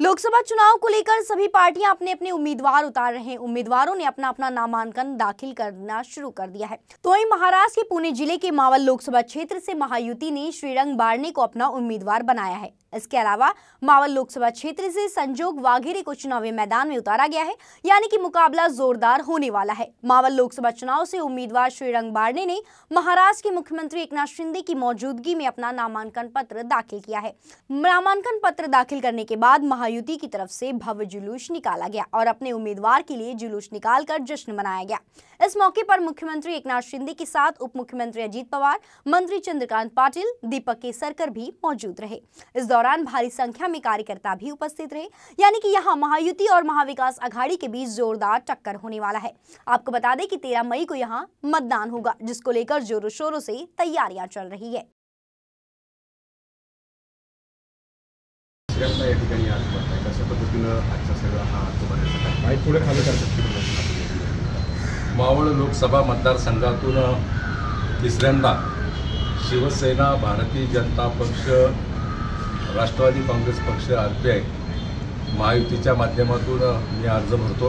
लोकसभा चुनाव को लेकर सभी पार्टियां अपने अपने उम्मीदवार उतार रहे हैं। उम्मीदवारों ने अपना अपना नामांकन दाखिल करना शुरू कर दिया है। तो वहीं महाराष्ट्र के पुणे जिले के मावल लोकसभा क्षेत्र से महायुति ने श्रीरंग बारने को अपना उम्मीदवार बनाया है। इसके अलावा मावल लोकसभा क्षेत्र से संजोग वाघेरे को चुनावी मैदान में उतारा गया है, यानी कि मुकाबला जोरदार होने वाला है। मावल लोकसभा चुनाव से उम्मीदवार श्रीरंग बारने ने महाराष्ट्र के मुख्यमंत्री एकनाथ शिंदे की मौजूदगी में अपना नामांकन पत्र दाखिल किया है। नामांकन पत्र दाखिल करने के बाद महायुति की तरफ से भव्य जुलूस निकाला गया और अपने उम्मीदवार के लिए जुलूस निकालकर जश्न मनाया गया। इस मौके पर मुख्यमंत्री एकनाथ शिंदे के साथ उप मुख्यमंत्री अजीत पवार, मंत्री चंद्रकांत पाटिल, दीपक केसरकर भी मौजूद रहे। इस दौरान भारी संख्या में कार्यकर्ता भी उपस्थित रहे, यानी कि यहां महायुति और महाविकास अघाड़ी के बीच जोरदार टक्कर होने वाला है। आपको बता दें कि 13 मई को यहां मतदान होगा, जिसको लेकर जोरों शोरों से तैयारियां चल रही है। मावळ लोकसभा मतदारसंघातून तिसऱ्यांदा शिवसेना, भारतीय जनता पक्ष, राष्ट्रवादी काँग्रेस पक्ष, RPI महायुतीच्या माध्यमातून मी अर्ज भरतो।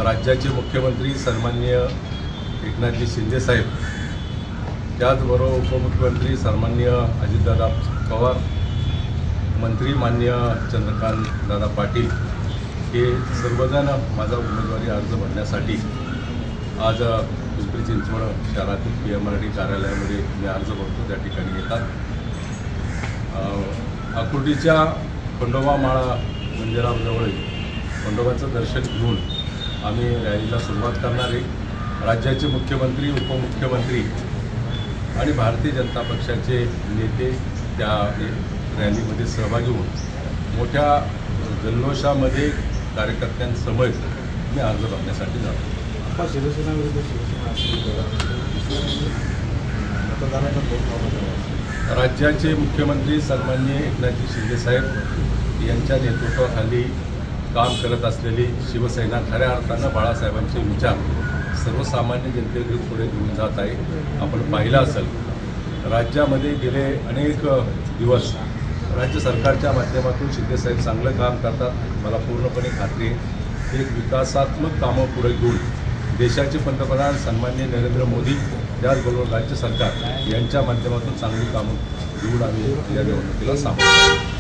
राज्याचे मुख्यमंत्री सन्माननीय एकनाथजी शिंदे साहेब, त्याचबरोबर उपमुख्यमंत्री सन्माननीय अजितदादा पवार, मंत्री माननीय चंद्रकांत दादा पाटील हे सर्वजण माझा उमेदवारी अर्ज भरण्यासाठी आज पिंपरी चिंचवड शहरातील PMRD कार्यालयामध्ये मी अर्ज भरतो त्या ठिकाणी येतात। आकुर्डीच्या खंडोबा माळा मंदिराजवळ खंडोबाचं दर्शन घेऊन आम्ही रॅलीला सुरुवात करणार आहे। राज्याचे मुख्यमंत्री, उपमुख्यमंत्री आणि भारतीय जनता पक्षाचे नेते त्या रॅलीमध्ये सहभागी होऊन मोठ्या जल्लोषामध्ये कार्यकर्त्यांसमवेत मी अर्ज भरण्यासाठी जातो। राज्याचे मुख्यमंत्री सन्माननीय एकनाथजी शिंदे साहेब यांच्या नेतृत्वाखाली काम करत असलेली शिवसेना खऱ्या अर्थानं बाळासाहेबांचे विचार सर्वसामान्य जनतेकडे पुढे घेऊन जात आहे। आपण पाहिलं असेल, राज्यामध्ये गेले अनेक दिवस राज्य सरकारच्या माध्यमातून शिंदे साहेब चांगलं काम करतात। मला पूर्णपणे खात्री आहे एक विकासात्मक कामं पुढे घेऊन देशाचे पंतप्रधान सन्माननीय नरेंद्र मोदी, त्याचबरोबर राज्य सरकार यांच्या माध्यमातून चांगली कामं घेऊन आम्ही या निवडणुकीला सामोरं